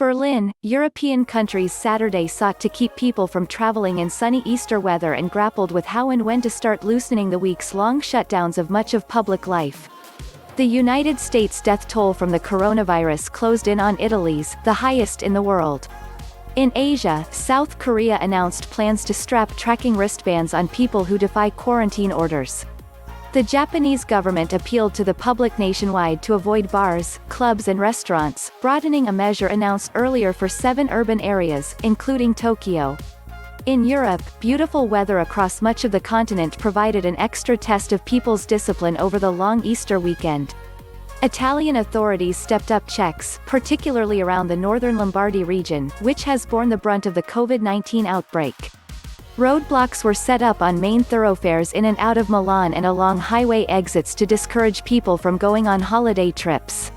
Berlin, European countries Saturday sought to keep people from traveling in sunny Easter weather and grappled with how and when to start loosening the weeks-long shutdowns of much of public life. The United States death toll from the coronavirus closed in on Italy's, the highest in the world. In Asia, South Korea announced plans to strap tracking wristbands on people who defy quarantine orders. The Japanese government appealed to the public nationwide to avoid bars, clubs and restaurants, broadening a measure announced earlier for 7 urban areas, including Tokyo. In Europe, beautiful weather across much of the continent provided an extra test of people's discipline over the long Easter weekend. Italian authorities stepped up checks, particularly around the northern Lombardy region, which has borne the brunt of the COVID-19 outbreak. Roadblocks were set up on main thoroughfares in and out of Milan and along highway exits to discourage people from going on holiday trips.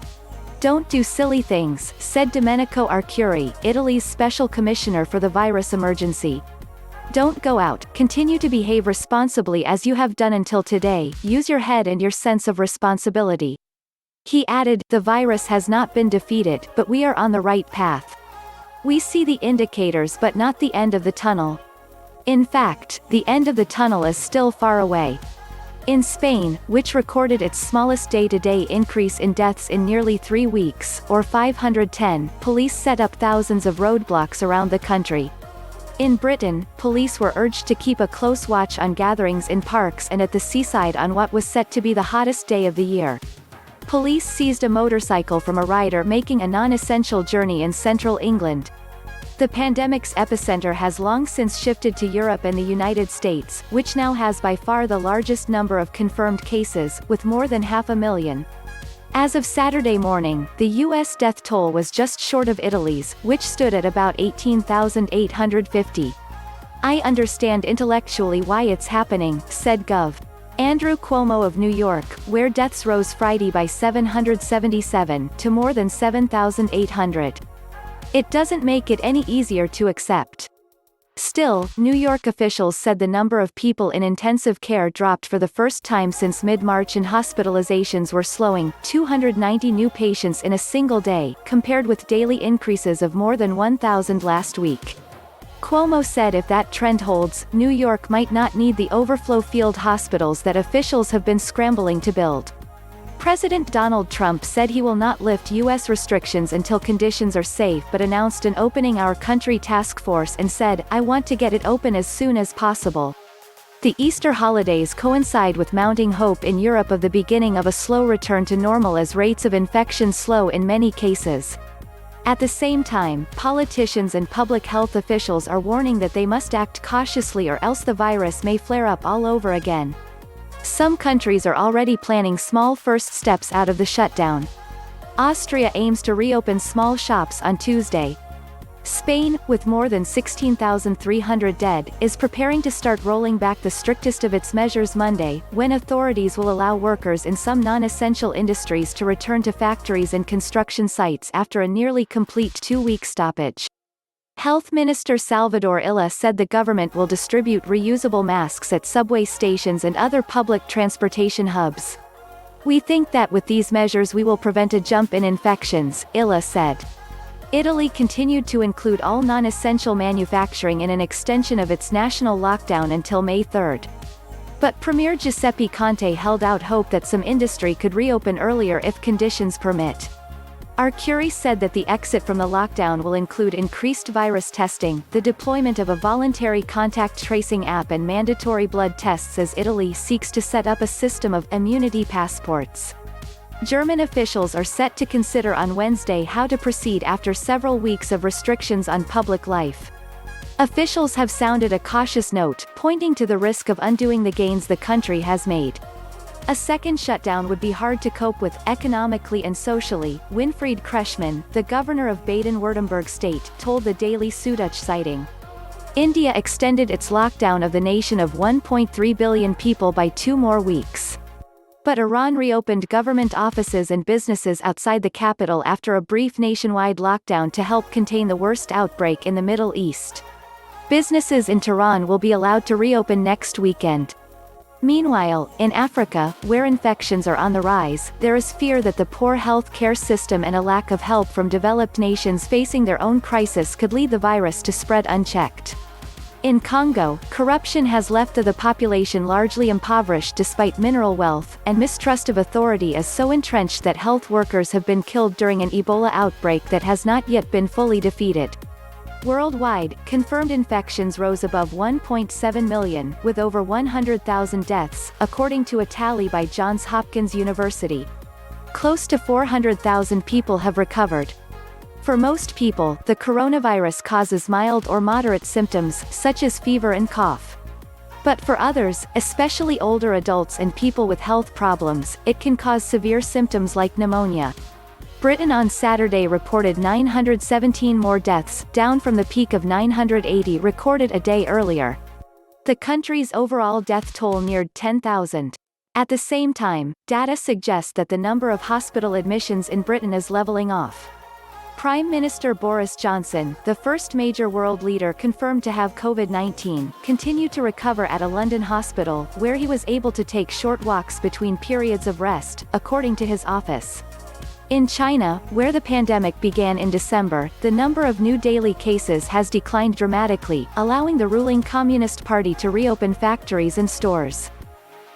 "Don't do silly things," said Domenico Arcuri, Italy's special commissioner for the virus emergency. "Don't go out, continue to behave responsibly as you have done until today, use your head and your sense of responsibility." He added, "The virus has not been defeated, but we are on the right path. We see the indicators but not the end of the tunnel. In fact, the end of the tunnel is still far away." In Spain, which recorded its smallest day-to-day increase in deaths in nearly 3 weeks, or 510, police set up thousands of roadblocks around the country. In Britain, police were urged to keep a close watch on gatherings in parks and at the seaside on what was set to be the hottest day of the year. Police seized a motorcycle from a rider making a non-essential journey in central England. The pandemic's epicenter has long since shifted to Europe and the United States, which now has by far the largest number of confirmed cases, with more than 500,000. As of Saturday morning, the U.S. death toll was just short of Italy's, which stood at about 18,850. "I understand intellectually why it's happening," said Gov. Andrew Cuomo of New York, where deaths rose Friday by 777 to more than 7,800. "It doesn't make it any easier to accept." Still, New York officials said the number of people in intensive care dropped for the first time since mid-March and hospitalizations were slowing, 290 new patients in a single day, compared with daily increases of more than 1,000 last week. Cuomo said if that trend holds, New York might not need the overflow field hospitals that officials have been scrambling to build. President Donald Trump said he will not lift U.S. restrictions until conditions are safe but announced an Opening Our Country task force and said, "I want to get it open as soon as possible." The Easter holidays coincide with mounting hope in Europe of the beginning of a slow return to normal as rates of infection slow in many cases. At the same time, politicians and public health officials are warning that they must act cautiously or else the virus may flare up all over again. Some countries are already planning small first steps out of the shutdown. Austria aims to reopen small shops on Tuesday. Spain, with more than 16,300 dead, is preparing to start rolling back the strictest of its measures Monday, when authorities will allow workers in some non-essential industries to return to factories and construction sites after a nearly complete 2-week stoppage. Health Minister Salvador Illa said the government will distribute reusable masks at subway stations and other public transportation hubs. "We think that with these measures we will prevent a jump in infections," Illa said. Italy continued to include all non-essential manufacturing in an extension of its national lockdown until May 3. But Premier Giuseppe Conte held out hope that some industry could reopen earlier if conditions permit. Arcuri said that the exit from the lockdown will include increased virus testing, the deployment of a voluntary contact tracing app and mandatory blood tests as Italy seeks to set up a system of immunity passports. German officials are set to consider on Wednesday how to proceed after several weeks of restrictions on public life. Officials have sounded a cautious note, pointing to the risk of undoing the gains the country has made. A second shutdown would be hard to cope with, economically and socially, Winfried Kretschmann, the governor of Baden-Württemberg state, told the Daily Süddeutsche Zeitung. India extended its lockdown of the nation of 1.3 billion people by 2 more weeks. But Iran reopened government offices and businesses outside the capital after a brief nationwide lockdown to help contain the worst outbreak in the Middle East. Businesses in Tehran will be allowed to reopen next weekend. Meanwhile, in Africa, where infections are on the rise, there is fear that the poor health care system and a lack of help from developed nations facing their own crisis could lead the virus to spread unchecked. In Congo, corruption has left the population largely impoverished despite mineral wealth, and mistrust of authority is so entrenched that health workers have been killed during an Ebola outbreak that has not yet been fully defeated. Worldwide, confirmed infections rose above 1.7 million, with over 100,000 deaths, according to a tally by Johns Hopkins University. Close to 400,000 people have recovered. For most people, the coronavirus causes mild or moderate symptoms, such as fever and cough. But for others, especially older adults and people with health problems, it can cause severe symptoms like pneumonia. Britain on Saturday reported 917 more deaths, down from the peak of 980 recorded a day earlier. The country's overall death toll neared 10,000. At the same time, data suggest that the number of hospital admissions in Britain is leveling off. Prime Minister Boris Johnson, the first major world leader confirmed to have COVID-19, continued to recover at a London hospital, where he was able to take short walks between periods of rest, according to his office. In China, where the pandemic began in December, the number of new daily cases has declined dramatically, allowing the ruling Communist Party to reopen factories and stores.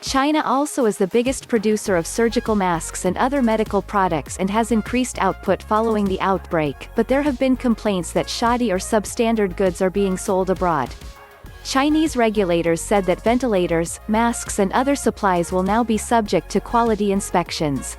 China also is the biggest producer of surgical masks and other medical products and has increased output following the outbreak, but there have been complaints that shoddy or substandard goods are being sold abroad. Chinese regulators said that ventilators, masks and other supplies will now be subject to quality inspections.